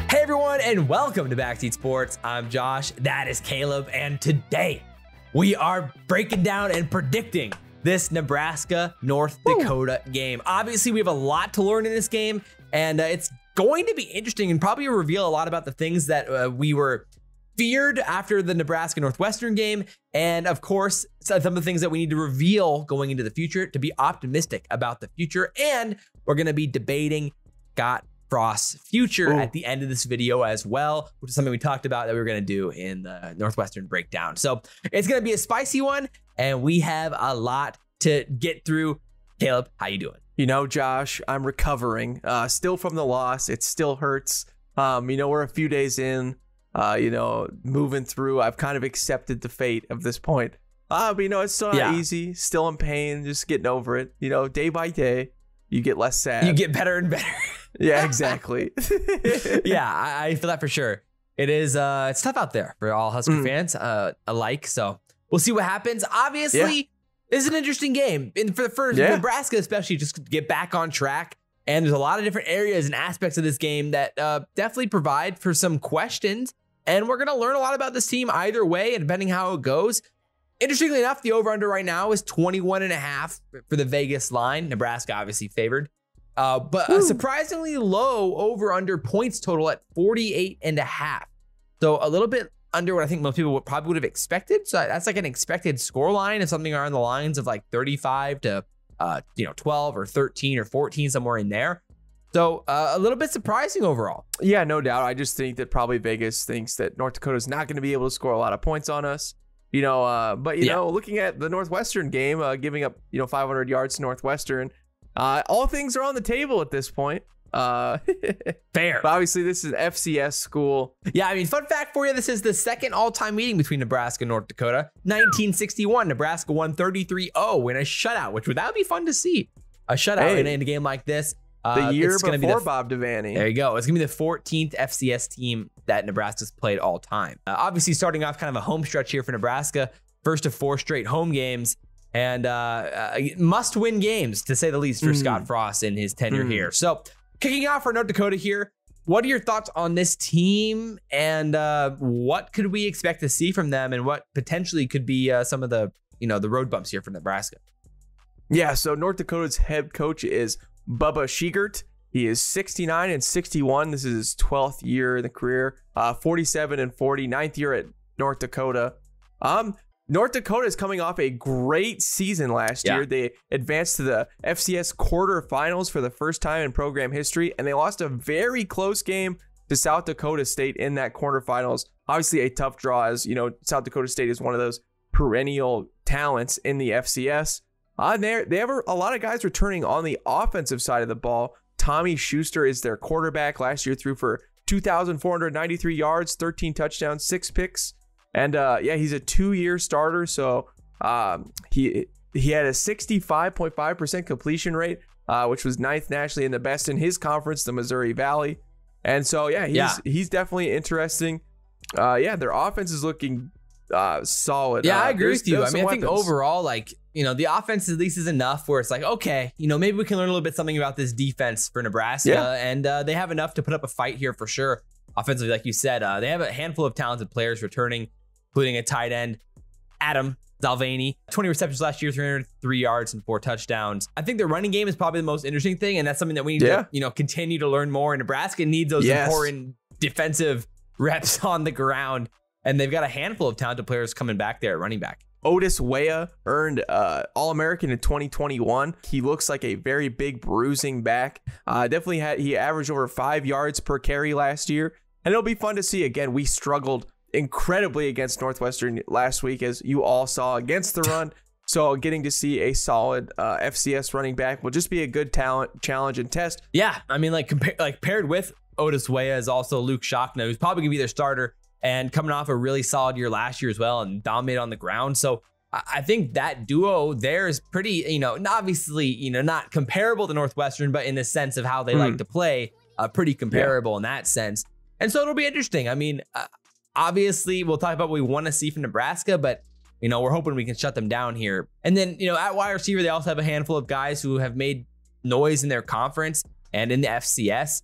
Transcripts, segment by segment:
Hey everyone, and welcome to Backseat Sports. I'm Josh, that is Caleb, and today we are breaking down and predicting this Nebraska North Dakota game. Obviously, we have a lot to learn in this game, and it's going to be interesting and probably reveal a lot about the things that we were feared after the Nebraska Northwestern game, and of course, some of the things that we need to reveal going into the future to be optimistic about the future. And we're going to be debating Scott Frost's future at the end of this video as well, which is something we talked about that we were going to do in the Northwestern breakdown. So it's going to be a spicy one, and we have a lot to get through. Caleb, how you doing? You know, Josh, I'm recovering still from the loss. It still hurts. We're a few days in, moving through. I've kind of accepted the fate of this point. But it's still not easy, still in pain, just getting over it. Day by day, you get less sad. You get better and better. Yeah, exactly. Yeah, I feel that for sure. It is, it's tough out there for all Husker fans alike. So we'll see what happens. Obviously, this is an interesting game. And for the first, Nebraska especially, just get back on track. And there's a lot of different areas and aspects of this game that definitely provide for some questions. And we're going to learn a lot about this team either way, and depending how it goes. Interestingly enough, the over-under right now is 21.5 for the Vegas line. Nebraska obviously favored. But a surprisingly low over-under points total at 48.5. So a little bit under what I think most people probably would have expected. So that's like an expected score line of something around the lines of like 35 to 12 or 13 or 14, somewhere in there. So a little bit surprising overall. Yeah, no doubt. I just think that probably Vegas thinks that North Dakota is not going to be able to score a lot of points on us. Looking at the Northwestern game, giving up 500 yards to Northwestern, all things are on the table at this point. Fair. But obviously, this is an FCS school. Yeah, I mean, fun fact for you, this is the second all-time meeting between Nebraska and North Dakota. 1961, Nebraska won 33-0 in a shutout, which that would be fun to see. A shutout in a game like this. The year before Bob Devaney. There you go. It's going to be the 14th FCS team that Nebraska's played all time. Obviously, starting off kind of a home stretch here for Nebraska. First of 4 straight home games. And must-win games, to say the least, for Scott Frost in his tenure here. So, kicking off for North Dakota here, what are your thoughts on this team, and what could we expect to see from them, and what potentially could be some of the the road bumps here for Nebraska? Yeah, so North Dakota's head coach is Bubba Shigert. He is 69 and 61. This is his 12th year in the career. 47 and 40, 9th year at North Dakota. North Dakota is coming off a great season last year. They advanced to the FCS quarterfinals for the first time in program history, and they lost a very close game to South Dakota State in that quarterfinals. Obviously a tough draw, as South Dakota State is one of those perennial talents in the FCS. They have a lot of guys returning on the offensive side of the ball. Tommy Schuster is their quarterback. Last year threw for 2,493 yards, 13 touchdowns, 6 picks. And he's a 2-year starter, so he had a 65.5% completion rate, which was 9th nationally and the best in his conference, the Missouri Valley. And so he's definitely interesting. Their offense is looking solid. Yeah, I agree with you. I think overall, the offense at least is enough where it's like, okay, maybe we can learn a little bit something about this defense for Nebraska, and they have enough to put up a fight here for sure. Offensively, like you said, they have a handful of talented players returning, including a tight end, Adam Zalvani, 20 receptions last year, 303 yards and 4 touchdowns. I think the running game is probably the most interesting thing, and that's something that we need to, continue to learn more. And Nebraska needs those important defensive reps on the ground, and they've got a handful of talented players coming back there at running back. Otis Weah earned All-American in 2021. He looks like a very big bruising back. He averaged over 5 yards per carry last year. And it'll be fun to see. Again, we struggled incredibly against Northwestern last week, as you all saw, against the run. So getting to see a solid FCS running back will just be a good talent challenge and test. Yeah, I mean, paired with Otis Weah is also Luke Shockna, who's probably going to be their starter, and coming off a really solid year last year as well and dominate on the ground. So I think that duo there is pretty, obviously, not comparable to Northwestern, but in the sense of how they like to play, pretty comparable in that sense. And so it'll be interesting. I mean, obviously, we'll talk about what we want to see from Nebraska, but, we're hoping we can shut them down here. And then, at wide receiver, they also have a handful of guys who have made noise in their conference and in the FCS.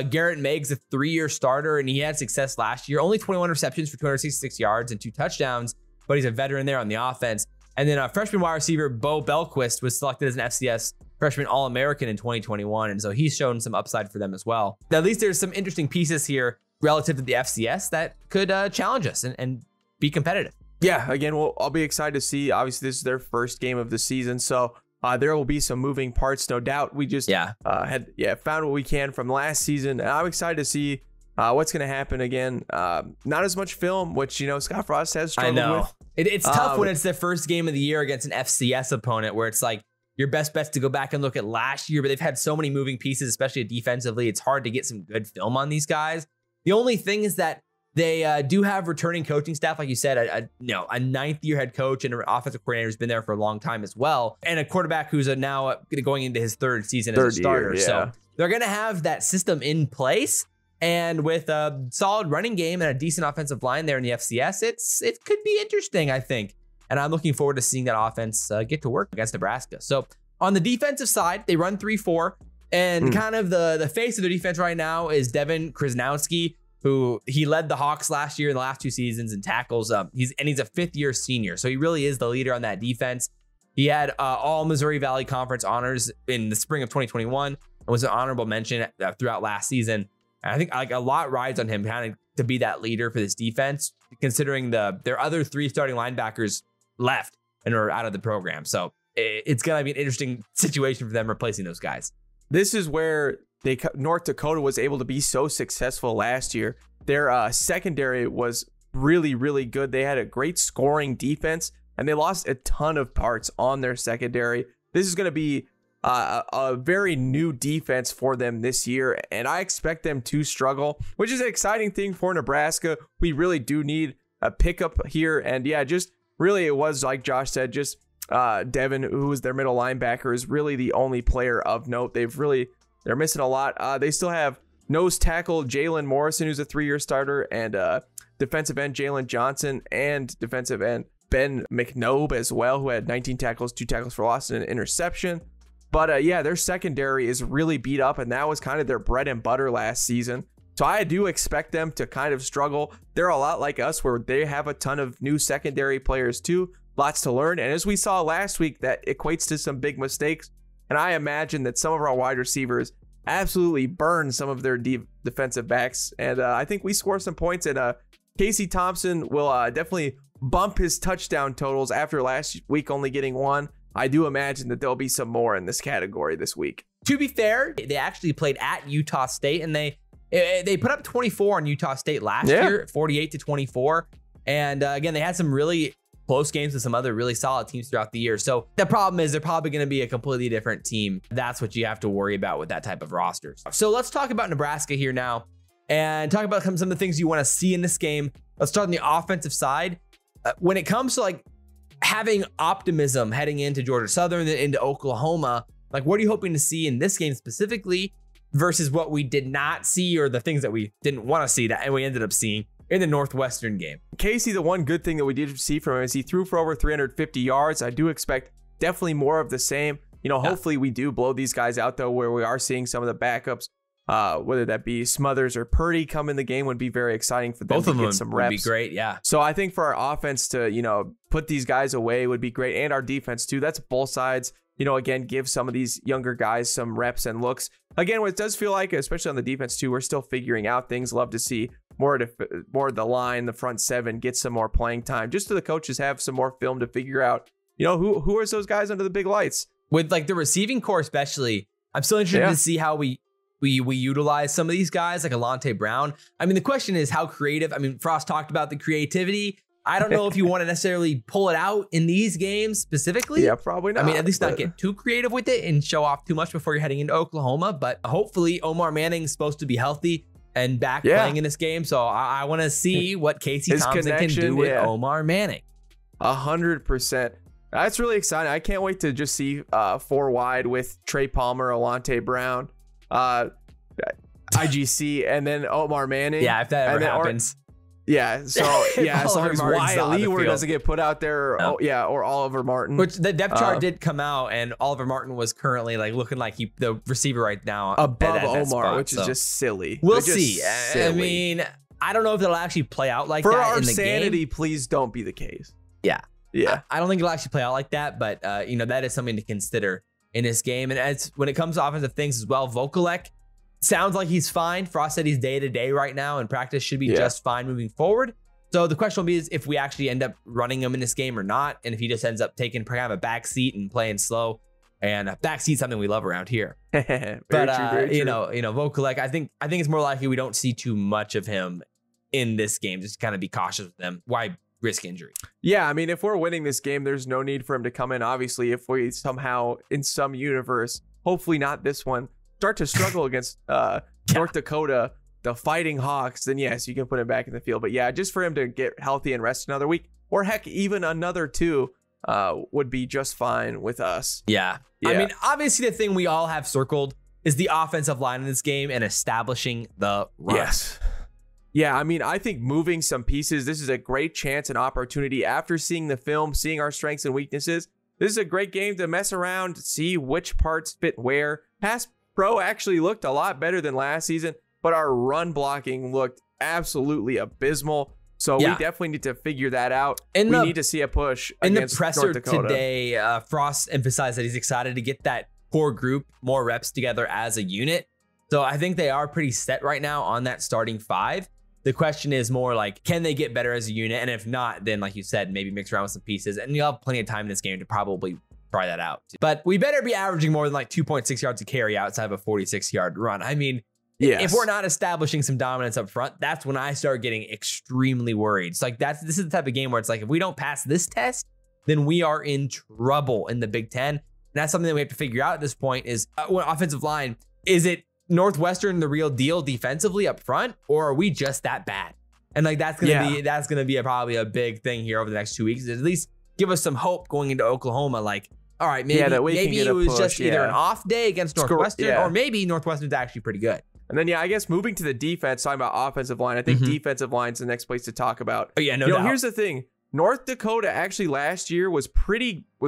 Garrett Meg's a 3-year starter, and he had success last year. Only 21 receptions for 266 yards and 2 touchdowns, but he's a veteran there on the offense. And then freshman wide receiver Bo Belquist was selected as an FCS freshman All-American in 2021, and so he's shown some upside for them as well. At least there's some interesting pieces here relative to the FCS that could challenge us and be competitive. Yeah, again, I'll be excited to see. Obviously, this is their first game of the season, so there will be some moving parts, no doubt. We just found what we can from last season, and I'm excited to see what's going to happen again. Not as much film, which, Scott Frost has struggled with. It's tough when it's the first game of the year against an FCS opponent where it's like your best bet's to go back and look at last year, but they've had so many moving pieces, especially defensively. It's hard to get some good film on these guys. The only thing is that they do have returning coaching staff, like you said, a 9th-year head coach and an offensive coordinator who's been there for a long time as well, and a quarterback who's now going into his 3rd season as a starter. So they're going to have that system in place, and with a solid running game and a decent offensive line there in the FCS, it could be interesting, I think. And I'm looking forward to seeing that offense get to work against Nebraska. So on the defensive side, they run 3-4, and kind of the face of their defense right now is Devin Krasnowski, who he led the Hawks last year in the last 2 seasons in tackles. He's a 5th-year senior, so he really is the leader on that defense. He had all Missouri Valley Conference honors in the spring of 2021 and was an honorable mention throughout last season. And I think a lot rides on him kind of to be that leader for this defense, considering their other 3 starting linebackers left and are out of the program. So it's going to be an interesting situation for them replacing those guys. This is where North Dakota was able to be so successful last year. Their secondary was really, really good. They had a great scoring defense, and they lost a ton of parts on their secondary. This is going to be a very new defense for them this year, and I expect them to struggle, which is an exciting thing for Nebraska. We really do need a pickup here, and just really it was like Josh said, just Devin, who was their middle linebacker, is really the only player of note. They're missing a lot. They still have nose tackle Jalen Morrison, who's a 3-year starter, and defensive end Jalen Johnson, and defensive end Ben McNobe as well, who had 19 tackles, 2 tackles for loss, and an interception. But their secondary is really beat up, and that was kind of their bread and butter last season. So I do expect them to kind of struggle. They're a lot like us, where they have a ton of new secondary players too, lots to learn. And as we saw last week, that equates to some big mistakes. And I imagine that some of our wide receivers absolutely burn some of their defensive backs. And I think we score some points. And Casey Thompson will definitely bump his touchdown totals after last week only getting 1. I do imagine that there'll be some more in this category this week. To be fair, they actually played at Utah State, and they put up 24 on Utah State last year, 48-24. And again, they had some really close games with some other really solid teams throughout the year. So the problem is they're probably going to be a completely different team. That's what you have to worry about with that type of rosters. So let's talk about Nebraska here now and talk about some of the things you want to see in this game. Let's start on the offensive side. When it comes to having optimism heading into Georgia Southern and into Oklahoma, what are you hoping to see in this game specifically versus what we did not see, or the things that we didn't want to see and we ended up seeing in the Northwestern game? Casey, the one good thing that we did see from him is he threw for over 350 yards. I do expect definitely more of the same. Hopefully we do blow these guys out, though, where we are seeing some of the backups, whether that be Smothers or Purdy come in the game, would be very exciting for them. Both of them get some reps. Would be great, yeah. So I think for our offense to, put these guys away would be great, and our defense too. That's both sides. Again, give some of these younger guys some reps and looks. Again, what it does feel like, especially on the defense too, we're still figuring out things. Love to see more of the line, the front 7, get some more playing time, just so the coaches have some more film to figure out, who are those guys under the big lights. With the receiving core especially, I'm still interested to see how we utilize some of these guys like Alante Brown. I mean, the question is how creative. I mean, Frost talked about the creativity. I don't know if you want to necessarily pull it out in these games specifically. Yeah, probably not. I mean, at least not get too creative with it and show off too much before you're heading into Oklahoma. But hopefully Omar Manning's supposed to be healthy and back playing in this game. So I want to see what Casey Thompson can do with Omar Manning. 100%. That's really exciting. I can't wait to just see 4 wide with Trey Palmer, Alante Brown, IGC, and then Omar Manning. Yeah, if that ever happens. Yeah, so as long as Wyatt Leeward doesn't get put out there, or Oliver Martin. Which the depth chart did come out, and Oliver Martin was currently looking like the receiver right now above Omar, spot, which is just silly. We'll see. Silly. I mean, I don't know if it'll actually play out like that in the sanity, game. please don't be the case. Yeah. Yeah. I don't think it'll actually play out like that, but that is something to consider in this game. And when it comes to offensive things as well, Vokalek sounds like he's fine. Frost said he's day-to-day right now, and practice should be just fine moving forward. So the question will be is if we actually end up running him in this game or not, and if he just ends up taking kind of a back seat and playing slow. And a back seat, something we love around here. But you know, Vokalek, I think it's more likely we don't see too much of him in this game. Just kind of be cautious with them. Why risk injury? Yeah, I mean, if we're winning this game, there's no need for him to come in. Obviously, if we somehow in some universe, hopefully not this one, start to struggle against North Dakota, the Fighting Hawks, then yes, you can put him back in the field. But yeah, just for him to get healthy and rest another week, or heck, even another 2, would be just fine with us. Yeah. I mean, obviously the thing we all have circled is the offensive line in this game and establishing the run. Yes. Yeah, I mean, I think moving some pieces, this is a great chance and opportunity after seeing the film, seeing our strengths and weaknesses. This is a great game to mess around, see which parts fit where. Pass pro actually looked a lot better than last season, but our run blocking looked absolutely abysmal. So we definitely need to figure that out. We need to see a push against North Dakota. In the presser today, Frost emphasized that he's excited to get that core group more reps together as a unit. So I think they are pretty set right now on that starting 5. The question is more like, can they get better as a unit? And if not, then like you said, maybe mix around with some pieces. And you'll have plenty of time in this game to probably try that out. But we better be averaging more than like 2.6 yards a carry outside of a 46-yard run. I mean, if we're not establishing some dominance up front, that's when I start getting extremely worried. It's like this is the type of game where it's like, if we don't pass this test, then we are in trouble in the Big Ten. And that's something that we have to figure out at this point is offensive line. Is it Northwestern the real deal defensively up front, or are we just that bad? And like that's gonna be probably a big thing here over the next 2 weeks. At least give us some hope going into Oklahoma. Like, all right, maybe it was just either an off day against Northwestern, or maybe Northwestern's actually pretty good. And then, I guess moving to the defense, talking about offensive line, I think defensive line's the next place to talk about. Oh, yeah, no doubt. Here's the thing. North Dakota actually last year was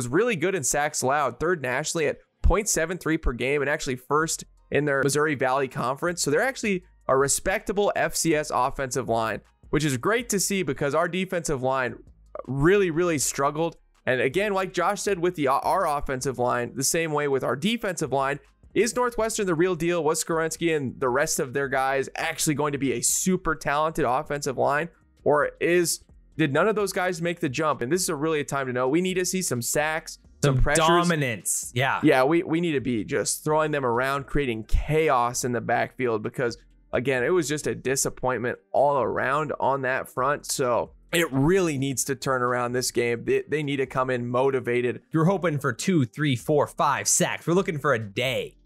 really good in sacks allowed, 3rd nationally at 0.73 per game, and actually 1st in their Missouri Valley Conference. So they're actually a respectable FCS offensive line, which is great to see because our defensive line really, really struggled. And again, like Josh said with our offensive line, the same way with our defensive line. Is Northwestern the real deal? Was Skorensky and the rest of their guys actually going to be a super talented offensive line? Or did none of those guys make the jump? And this is really a time to know. We need to see some sacks, some pressures. Dominance. Yeah, we need to be just throwing them around, creating chaos in the backfield because, again, it was just a disappointment all around on that front. So it really needs to turn around this game. They need to come in motivated. You're hoping for 2, 3, 4, 5 sacks. We're looking for a day.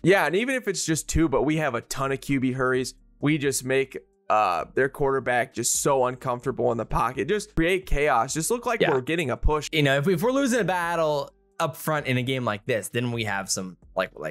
Yeah, and even if it's just 2, but we have a ton of QB hurries, we just make their quarterback just so uncomfortable in the pocket. Just create chaos. Just look like we're getting a push. If we're losing a battle up front in a game like this, then we have some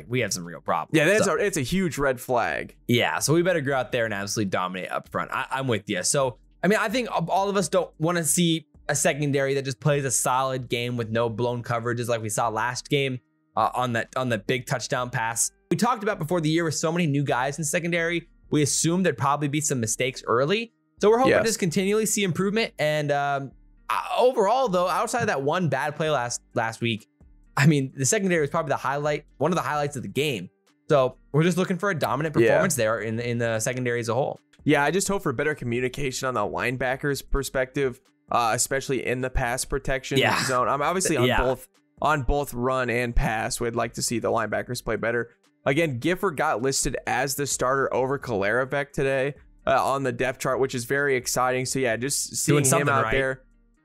we have some real problems. Yeah, it's a huge red flag. Yeah, so we better go out there and absolutely dominate up front. I'm with you. So, I mean, I think all of us don't want to see a secondary that just plays a solid game with no blown coverages like we saw last game on the big touchdown pass. We talked about before the year with so many new guys in secondary, we assumed there'd probably be some mistakes early. So we're hoping to just continually see improvement. And overall, though, outside of that one bad play last week, I mean, the secondary was probably one of the highlights of the game. So we're just looking for a dominant performance there in the secondary as a whole. Yeah, I just hope for better communication on the linebackers' perspective, especially in the pass protection zone. I'm obviously on both run and pass. We'd like to see the linebackers play better. Again, Gifford got listed as the starter over Kolarevec today on the depth chart, which is very exciting. So yeah, just seeing him out there.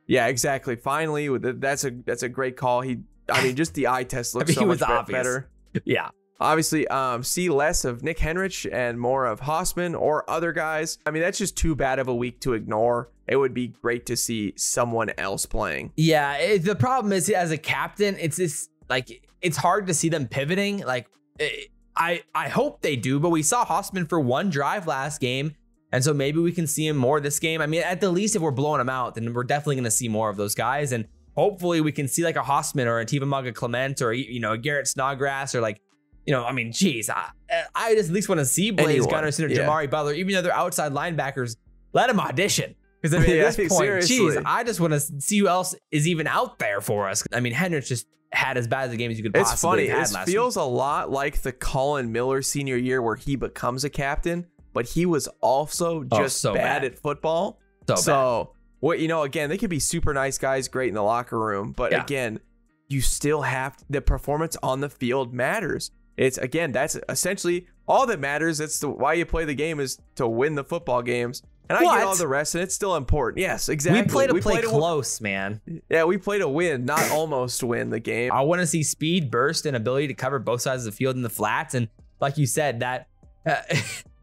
Yeah, exactly. Finally, that's a great call. Just the eye test looks so much better. Yeah. Obviously, see less of Nick Henrich and more of Hausman or other guys. I mean, that's just too bad of a week to ignore. It would be great to see someone else playing. Yeah, the problem is as a captain, it's hard to see them pivoting. I hope they do, but we saw Hausman for one drive last game, And so maybe we can see him more this game. I mean, at the least, if we're blowing him out, then we're definitely going to see more of those guys. And hopefully we can see like a Hossman or a Tivamaga Clement or, a Garrett Snodgrass or like, I mean, geez, I just at least want to see Blaze Gunnarsson or Jamari Butler, even though they're outside linebackers, let them audition. Because I mean, at this point, geez, I just want to see who else is even out there for us. I mean, Hendricks just had as bad as a game as you could possibly have had last week. It feels a lot like the Colin Miller senior year where he becomes a captain, but he was also just so bad at football. So what, again, they could be super nice guys, great in the locker room, but again, you still have the performance on the field matters. It's again, that's essentially all that matters. That's why you play the game, is to win the football games. And I get all the rest, and it's still important. Yes, exactly. We played close, man. Yeah, we played to win, not almost win the game. I want to see speed, burst, and ability to cover both sides of the field in the flats. And like you said, that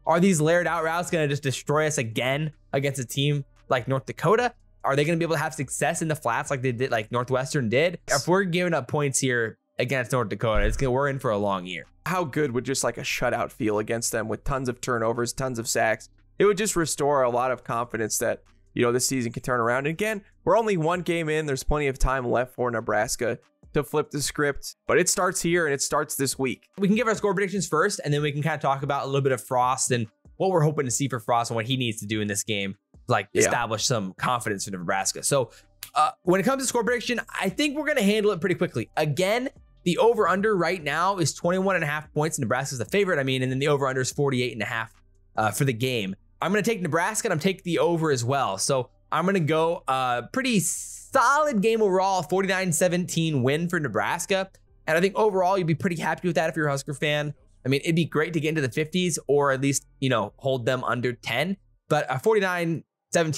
are these layered out routes going to just destroy us again against a team like North Dakota? Are they going to be able to have success in the flats like they did, like Northwestern did? If we're giving up points here against North Dakota, we're in for a long year. How good would just like a shutout feel against them with tons of turnovers, tons of sacks? It would just restore a lot of confidence that, this season can turn around. And again, we're only one game in. There's plenty of time left for Nebraska to flip the script, but it starts here and it starts this week. We can give our score predictions first, and then we can kind of talk about a little bit of Frost and what we're hoping to see for Frost and what he needs to do in this game, like establish some confidence for Nebraska. So when it comes to score prediction, I think we're going to handle it pretty quickly. Again, the over-under right now is 21.5 points. Nebraska's the favorite, and then the over-under is 48.5 for the game. I'm going to take Nebraska, and I'm taking the over as well. So I'm going to go pretty solid game overall, 49-17 win for Nebraska. And I think overall, you'd be pretty happy with that if you're a Husker fan. I mean, it'd be great to get into the 50s or at least, hold them under 10. But a 49-17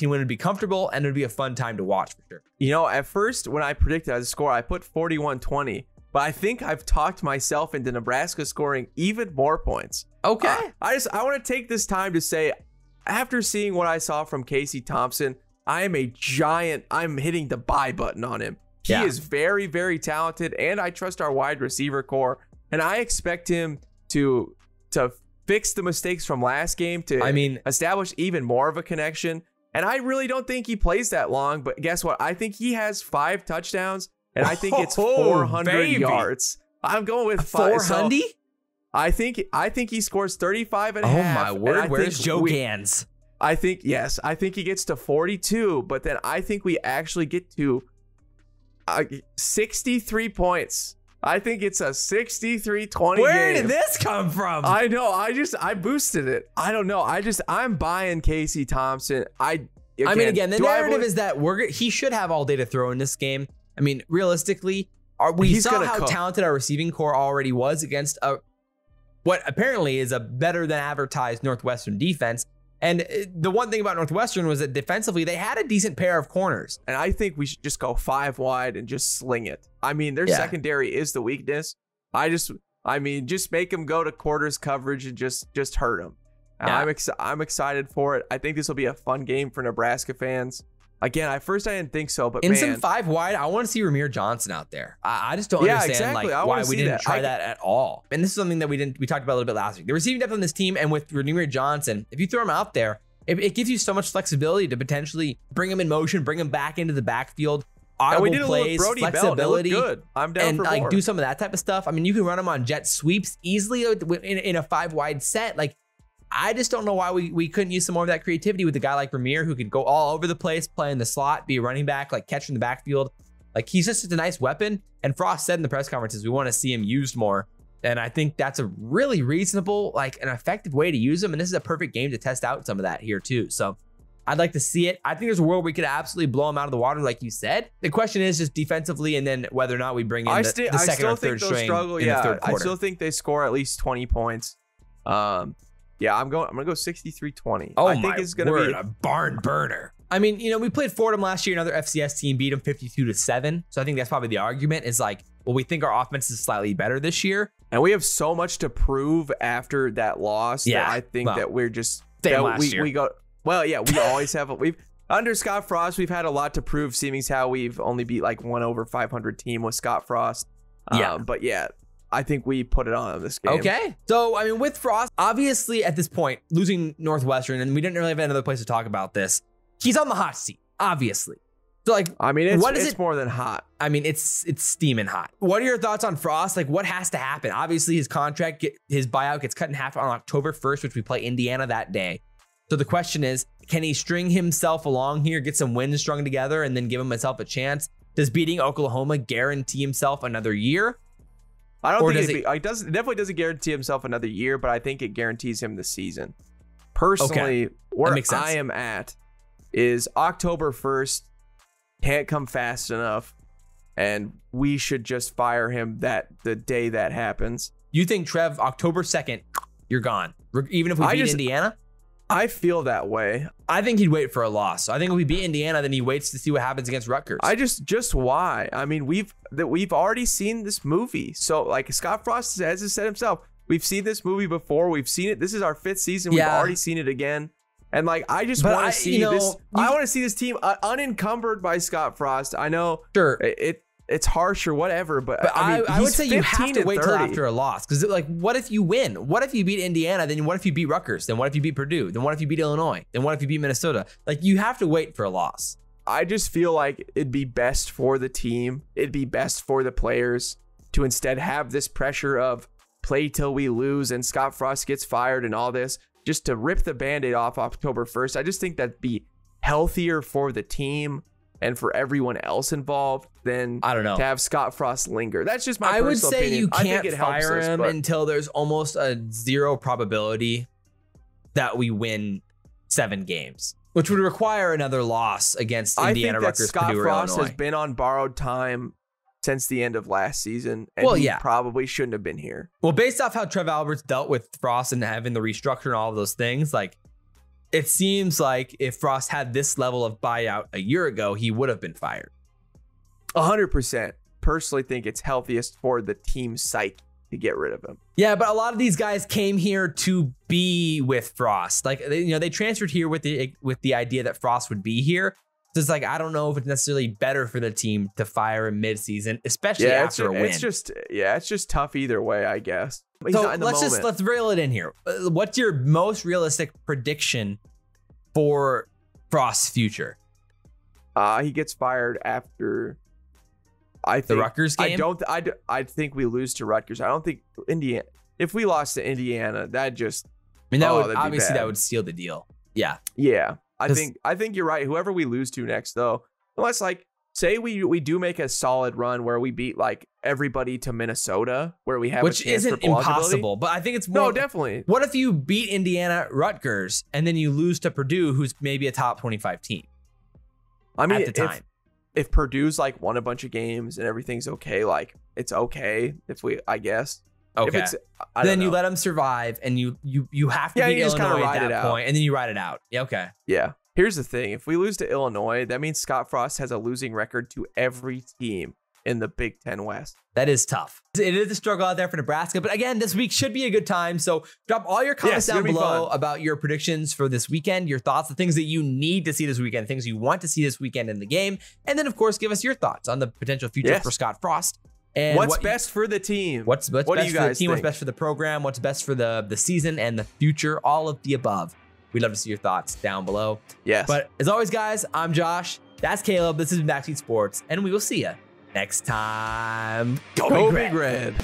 win would be comfortable, and it would be a fun time to watch for sure. At first, when I predicted as a score, I put 41-20. But I think I've talked myself into Nebraska scoring even more points. Okay. I want to take this time to say, after seeing what I saw from Casey Thompson, I'm hitting the buy button on him. He is very, very talented, and I trust our wide receiver core. And I expect him to fix the mistakes from last game, to establish even more of a connection. And I really don't think he plays that long, but guess what? I think he has 5 touchdowns, and I think it's 400 yards. I'm going with 400? I think he scores 35 and a half. Oh my word, where's Joe Gans? I think he gets to 42, but then I think we actually get to 63 points. I think it's a 63-20 Where did this come from? I know. I boosted it. I don't know. I'm buying Casey Thompson. Again, the narrative is that he should have all day to throw in this game. I mean, realistically, we saw how talented our receiving core already was against what apparently is a better than advertised Northwestern defense. And the one thing about Northwestern was that defensively, they had a decent pair of corners. And I think we should just go 5 wide and just sling it. Their secondary is the weakness. Just make them go to quarters coverage and just hurt them. Yeah. I'm excited for it. I think this will be a fun game for Nebraska fans. Again, at first I didn't think so, but some 5 wide, I want to see Ramir Johnson out there. I just don't understand why we didn't try that at all. And this is something that we talked about a little bit last week. The receiving depth on this team, and with Ramir Johnson, if you throw him out there, it gives you so much flexibility to potentially bring him in motion, bring him back into the backfield, audible plays, flexibility. Good. I'm down for more. Do some of that type of stuff. You can run him on jet sweeps easily in a 5 wide set. I just don't know why we couldn't use some more of that creativity with a guy like Ramir, who could go all over the place, play in the slot, be a running back, catch in the backfield. He's just a nice weapon. And Frost said in the press conferences, we want to see him used more. And I think that's a really reasonable, an effective way to use him. And this is a perfect game to test out some of that here too. So I'd like to see it. I think there's a world we could absolutely blow him out of the water, like you said. The question is just defensively, and then whether or not we bring in the second or third string in the third quarter. I still think they score at least 20 points. Yeah, I'm gonna go 63-20. Oh, I think it's gonna be a barn burner. We played Fordham last year, another FCS team, beat them 52-7. So I think that's probably the argument is we think our offense is slightly better this year. And we have so much to prove after that loss that I think that we're just last year. We always have we've under Scott Frost, we've had a lot to prove, seeing as how we've only beat 1 over 500 team with Scott Frost. But I think we put it on this game. Okay. So, I mean, with Frost, obviously at this point, losing Northwestern, and we didn't really have another place to talk about this, he's on the hot seat, obviously. So, like, I mean, it's more than hot. I mean, it's steaming hot. What are your thoughts on Frost? Like, what has to happen? Obviously, his contract, his buyout gets cut in half on October 1st, which we play Indiana that day. So the question is, can he string himself along here, get some wins strung together, and then give himself a chance? Does beating Oklahoma guarantee himself another year? I don't think it definitely doesn't guarantee himself another year, but I think it guarantees him the season. Personally, where I am at is October 1st can't come fast enough, and we should just fire him the day that happens. You think, Trev, October 2nd, you're gone, even if we beat Indiana? I feel that way. I think he'd wait for a loss. So I think if we beat Indiana, then he waits to see what happens against Rutgers. Just why? I mean, we've already seen this movie. So like Scott Frost has said himself, we've seen this movie before. We've seen it. This is our 5th season. We've already seen it again. And like, I just want to see this. I want to see this team unencumbered by Scott Frost. I know, sure, it's harsh or whatever, but I mean, I would say you have to wait till after a loss, because like, what if you win? What if you beat Indiana? Then what if you beat Rutgers? Then what if you beat Purdue? Then what if you beat Illinois? Then what if you beat Minnesota? Like, you have to wait for a loss. I just feel like it'd be best for the team. It'd be best for the players to instead have this pressure of play till we lose and Scott Frost gets fired and all this, just to rip the Band-Aid off October 1st. I just think that'd be healthier for the team and for everyone else involved than to have Scott Frost linger. That's just my personal opinion. You can't fire him until there's almost a 0 probability that we win 7 games, which would require another loss against Indiana, Rutgers, Purdue, or Illinois. Scott Frost has been on borrowed time since the end of last season, and he probably shouldn't have been here. Well, based off how Trev Alberts dealt with Frost and having the restructure and all of those things, like, it seems like if Frost had this level of buyout a year ago, he would have been fired. 100%. Personally think it's healthiest for the team's psyche to get rid of him. Yeah, but a lot of these guys came here to be with Frost. Like, they transferred here with the idea that Frost would be here. So it's like, I don't know if it's necessarily better for the team to fire him mid-season, especially after a win. It's just tough either way, I guess. So let's reel it in here. What's your most realistic prediction for Frost's future? He gets fired after the Rutgers game. I think we lose to Rutgers. I don't think Indiana. If we lost to Indiana, that just. I mean, that would seal the deal. Yeah. Yeah. I think you're right. Whoever we lose to next, though, unless like say we do make a solid run where we beat like everybody to Minnesota, where we have which isn't impossible, but I think it's more. No, definitely. What if you beat Indiana, Rutgers, and then you lose to Purdue, who's maybe a top 25 team? I mean, at the time, if Purdue's like won a bunch of games and everything's okay, like it's okay I guess. Okay. Then you let them survive, and you have to beat Illinois at that point, and then you ride it out. Yeah. Okay. Yeah. Here's the thing: if we lose to Illinois, that means Scott Frost has a losing record to every team in the Big Ten West. That is tough. It is a struggle out there for Nebraska, but again, this week should be a good time. So drop all your comments down below about your predictions for this weekend, your thoughts, the things that you need to see this weekend, things you want to see this weekend in the game, and then of course give us your thoughts on the potential future for Scott Frost. And what's best for the team? What's best for the team? What's best for the program? What's best for the season and the future? All of the above. We'd love to see your thoughts down below. Yes. But as always, guys, I'm Josh. That's Caleb. This is Backseat Sports, and we will see you next time. Go Big Red.